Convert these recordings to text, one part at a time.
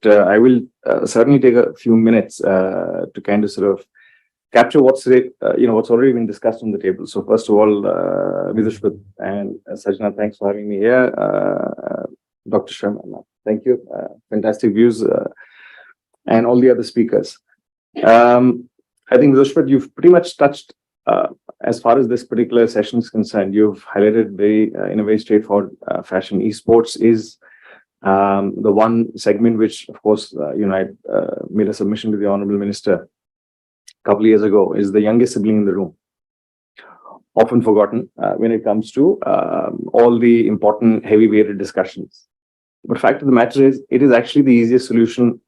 I will certainly take a few minutes to kind of sort of capture what's already been discussed on the table. So first of all, Vidushpat and Sajna, thanks for having me here. Dr. Sharma, thank you. Fantastic views, and all the other speakers. I think, Vidushpat, you've pretty much touched, as far as this particular session is concerned, you've highlighted in a very straightforward fashion. Esports is the one segment which, of course, I made a submission to the Honorable Minister a couple of years ago, is the youngest sibling in the room. Often forgotten when it comes to all the important heavy-weighted discussions. But fact of the matter is, it is actually the easiest solution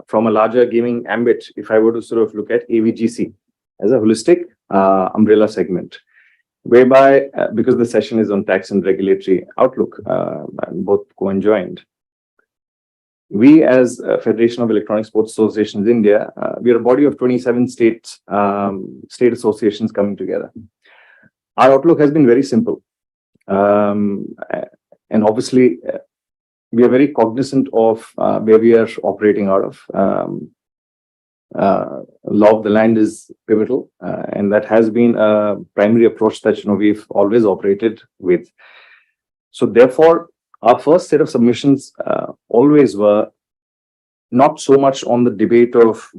from a larger gaming ambit, if I were to sort of look at AVGC as a holistic umbrella segment, whereby, because the session is on tax and regulatory outlook, and both co-enjoined, we as Federation of Electronic Sports Associations India, we are a body of 27 state associations coming together. Our outlook has been very simple. And obviously, we are very cognizant of where we are operating out of. Law of the land is pivotal, and that has been a primary approach that we've always operated with. So therefore, our first set of submissions always were not so much on the debate of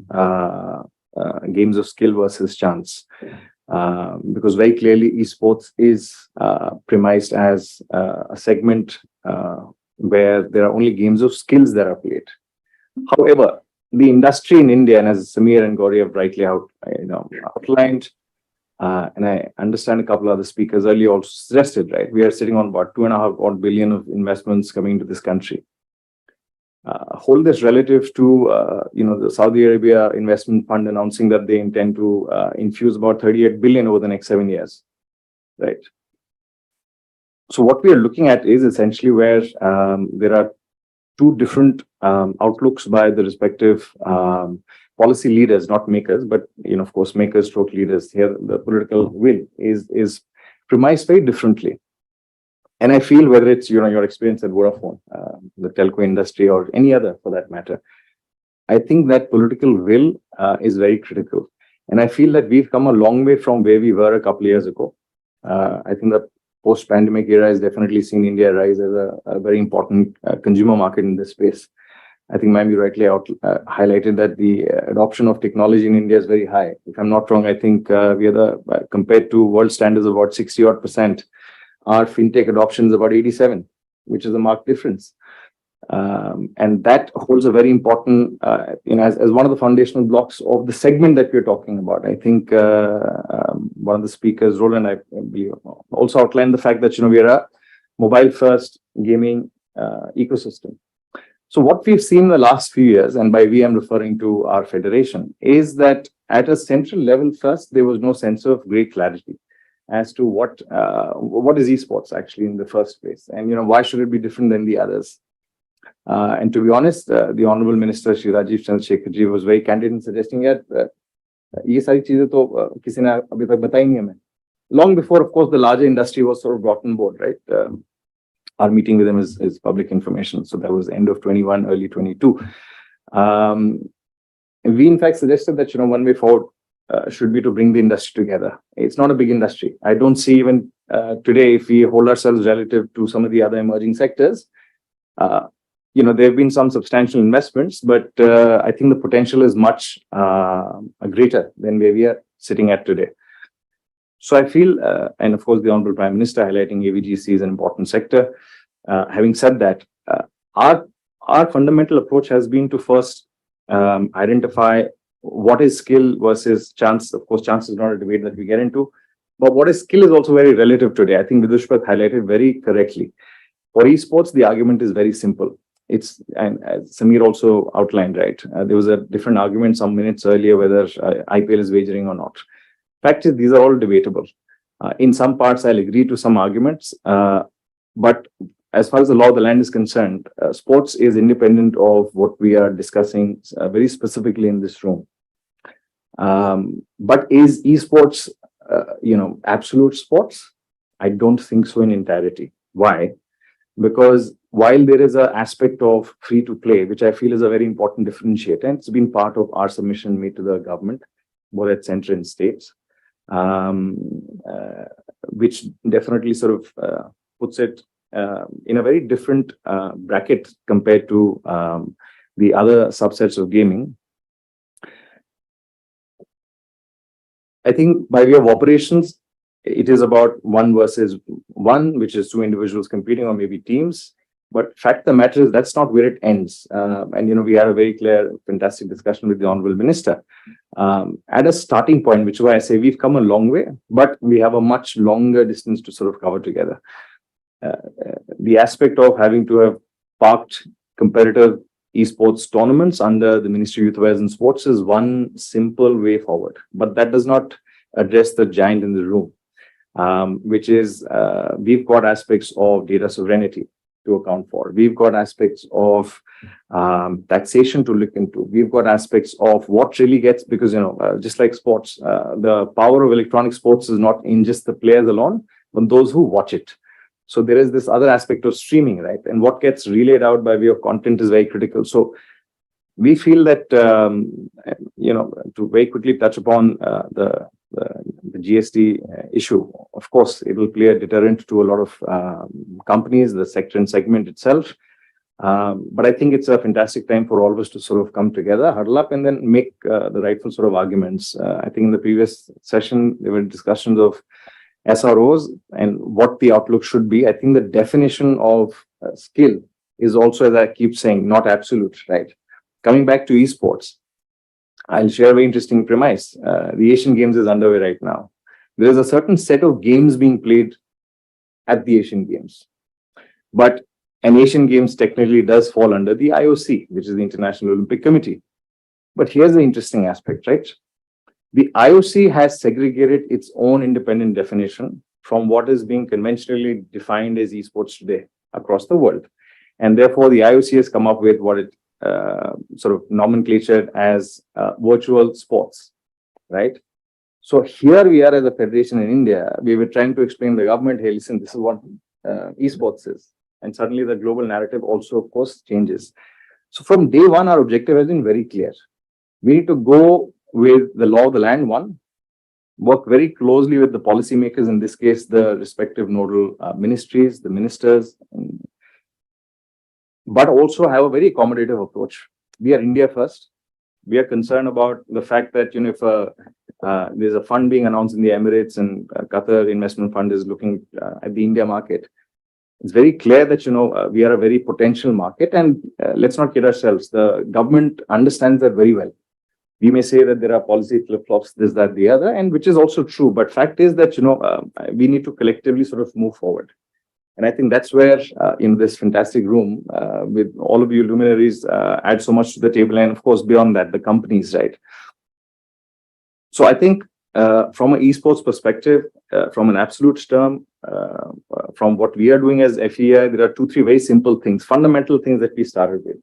games of skill versus chance, because very clearly esports is premised as a segment where there are only games of skills that are played. However, the industry in India, and as Samir and Gauri have rightly outlined, and I understand a couple of other speakers earlier also suggested, right? We are sitting on about $2.5 billion of investments coming into this country. Hold this relative to the Saudi Arabia investment fund announcing that they intend to infuse about 38 billion over the next 7 years, right? So what we are looking at is essentially where there are two different outlooks by the respective policy leaders, not makers, but of course makers stroke leaders. Here the political will is premised very differently. And I feel whether it's your experience at Vodafone, the telco industry, or any other for that matter, I think that political will is very critical. And I feel that we've come a long way from where we were a couple of years ago. I think the post-pandemic era has definitely seen India rise as a very important consumer market in this space. I think ma'am, you rightly highlighted that the adoption of technology in India is very high. If I'm not wrong, I think we are compared to world standards of about 60-odd%. Our fintech adoption is about 87, which is a marked difference. And that holds a very important, as one of the foundational blocks of the segment that we're talking about. I think one of the speakers, Roland, I believe, also outlined the fact that we are a mobile-first gaming ecosystem. So what we've seen in the last few years, and by we I'm referring to our federation, is that at a central level first, there was no sense of great clarity as to what is esports actually in the first place, and why should it be different than the others. And to be honest, the Honorable Minister Shri Rajiv Chandrasekhar ji was very candid in suggesting that ये सारी चीजें तो किसी ने अभी तक बताई नहीं हमें. Long before, of course, the larger industry was sort of brought on board, right? Our meeting with them is public information, so that was end of 21, early 22. We in fact suggested that one way forward should be to bring the industry together. It's not a big industry. I don't see even today, if we hold ourselves relative to some of the other emerging sectors, there have been some substantial investments, but I think the potential is much greater than where we are sitting at today. So I feel, and of course, the Honorable Prime Minister highlighting AVGC is an important sector. Having said that, our fundamental approach has been to first identify what is skill versus chance. Of course, chance is not a debate that we get into, but what is skill is also very relative today. I think Vidushpat highlighted very correctly. For esports, the argument is very simple. And as Samir also outlined, right? There was a different argument some minutes earlier whether IPL is wagering or not. Fact is, these are all debatable. In some parts, I'll agree to some arguments, but as far as the law of the land is concerned, sports is independent of what we are discussing very specifically in this room. But is esports, absolute sports? I don't think so in entirety. Why? Because while there is an aspect of free to play, which I feel is a very important differentiator, and it's been part of our submission made to the government, both at center and states, um, uh, which definitely sort of puts it in a very different bracket compared to the other subsets of gaming. I think by way of operations, it is about one versus one, which is two individuals competing or maybe teams. But fact of the matter is that's not where it ends. And we had a very clear, fantastic discussion with the Honorable Minister at a starting point, which is why I say we've come a long way, but we have a much longer distance to sort of cover together. The aspect of having to have parked competitive esports tournaments under the Ministry of Youth Affairs and Sports is one simple way forward, but that does not address the giant in the room, which is we've got aspects of data sovereignty to account for. We've got aspects of taxation to look into. We've got aspects of what really gets, because, just like sports, the power of electronic sports is not in just the players alone, but those who watch it. So there is this other aspect of streaming, right? And what gets relayed out by way of content is very critical. So we feel that, to very quickly touch upon the GST issue, of course, it will play a deterrent to a lot of companies, the sector and segment itself. But I think it's a fantastic time for all of us to sort of come together, huddle up, and then make the rightful sort of arguments. I think in the previous session, there were discussions of SROs and what the outlook should be. I think the definition of skill is also, as I keep saying, not absolute, right? Coming back to esports, I'll share a very interesting premise. The Asian Games is underway right now. There is a certain set of games being played at the Asian Games, but an Asian Games technically does fall under the IOC, which is the International Olympic Committee. But here's the interesting aspect, right? The IOC has segregated its own independent definition from what is being conventionally defined as esports today across the world. And therefore, the IOC has come up with what it sort of nomenclatured as virtual sports, right? So here we are as a federation in India, we were trying to explain to the government, hey, listen, this is what esports is. And suddenly the global narrative also, of course, changes. So from day one, our objective has been very clear. We need to go with the law of the land, one, work very closely with the policymakers, in this case, the respective nodal ministries, the ministers, but also have a very accommodative approach. We are India first. We are concerned about the fact that, if there's a fund being announced in the Emirates and Qatar Investment Fund is looking at the India market, it's very clear that, we are a very potential market, and let's not kid ourselves. The government understands that very well. We may say that there are policy flip-flops, this, that, the other, and which is also true. But fact is that, we need to collectively sort of move forward. And I think that's where, in this fantastic room, with all of you luminaries, add so much to the table. And of course, beyond that, the companies, right? So I think from an esports perspective, from an absolute term, from what we are doing as FEAI, there are 2-3 very simple things, fundamental things that we started with.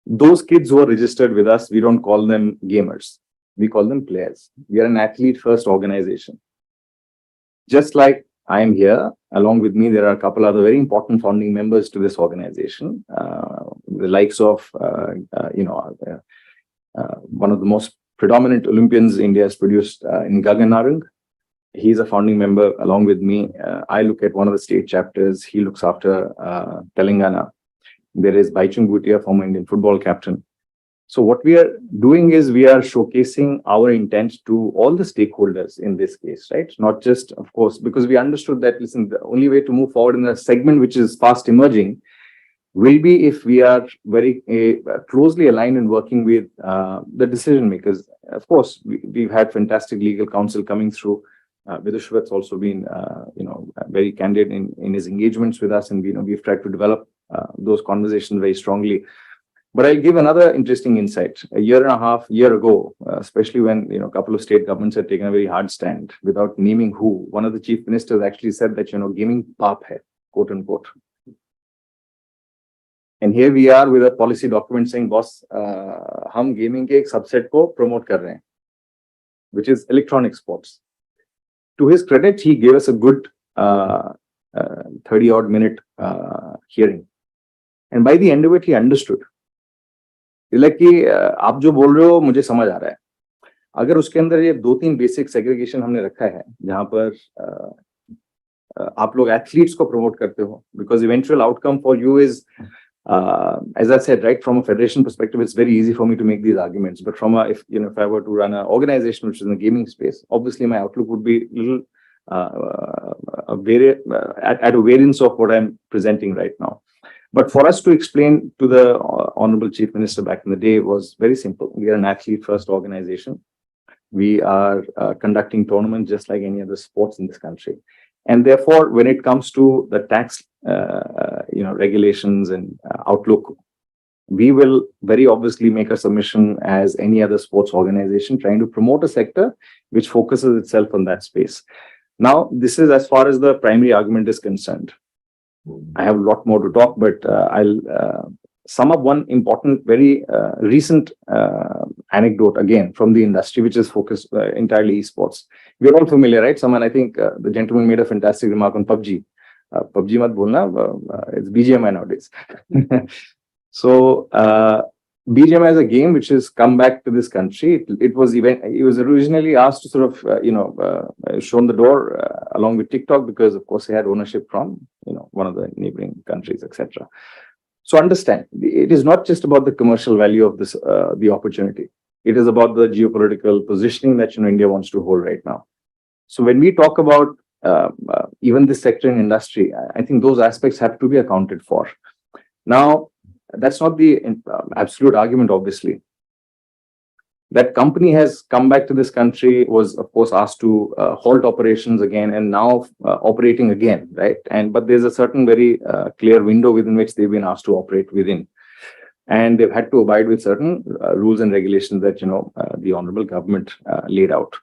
Those kids who are registered with us, we don't call them gamers. We call them players. We are an athlete-first organization. Just like I am here, along with me, there are a couple other very important founding members to this organization. The likes of, one of the most predominant Olympians India has produced in Gagan Narang. He's a founding member along with me. I look at one of the state chapters. He looks after Telangana. There is Baichung Bhutia, former Indian football captain. So what we are doing is we are showcasing our intent to all the stakeholders in this case, right? Not just, of course, because we understood that, listen, the only way to move forward in a segment which is fast emerging will be if we are very closely aligned and working with the decision makers. Of course, we've had fantastic legal counsel coming through. Vidushwat's also been, very candid in his engagements with us, and we've tried to develop those conversations very strongly. But I'll give another interesting insight. A year and a half ago, especially when a couple of state governments had taken a very hard stand without naming who, one of the chief ministers actually said that gaming paap hai, quote unquote. And here we are with a policy document saying, boss, hum gaming ke ek subset ko promote kar rahe hain, which is electronic sports. To his credit, he gave us a good 30 odd minute hearing. And by the end of it, he understood. Like कि आप जो बोल रहे हो मुझे समझ आ रहा है. अगर उसके अंदर ये 2-3 बेसिक सेग्रीगेशन हमने रखा है जहां पर आप लोग एथलीट्स को प्रमोट करते हो, because eventual outcome for you is as I said, right, from a federation perspective, it's very easy for me to make these arguments. But from a, if I were to run an organization which is in the gaming space, obviously my outlook would be a little at a variance of what I'm presenting right now. But for us to explain to the Honorable Chief Minister back in the day was very simple. We are an athlete-first organization. We are conducting tournaments just like any other sports in this country. And therefore, when it comes to the tax, regulations and outlook, we will very obviously make a submission as any other sports organization trying to promote a sector which focuses itself on that space. Now, this is as far as the primary argument is concerned. I have a lot more to talk, but I'll sum up one important, very recent anecdote again from the industry, which is focused entirely esports. We're all familiar, right? Someone, I think the gentleman made a fantastic remark on PUBG. PUBG mat bolna, it's BGMI nowadays. So BGMI is a game which has come back to this country. It was originally asked to sort of shown the door along with TikTok, because of course they had ownership from one of the neighboring countries, etc. So understand, it is not just about the commercial value of this the opportunity. It is about the geopolitical positioning that India wants to hold right now. So when we talk about even this sector in industry, I think those aspects have to be accounted for. Now, that's not the absolute argument, obviously. That company has come back to this country, was of course asked to halt operations again, and now operating again, right? But there's a certain very clear window within which they've been asked to operate within. And they've had to abide with certain rules and regulations that, the honorable government laid out.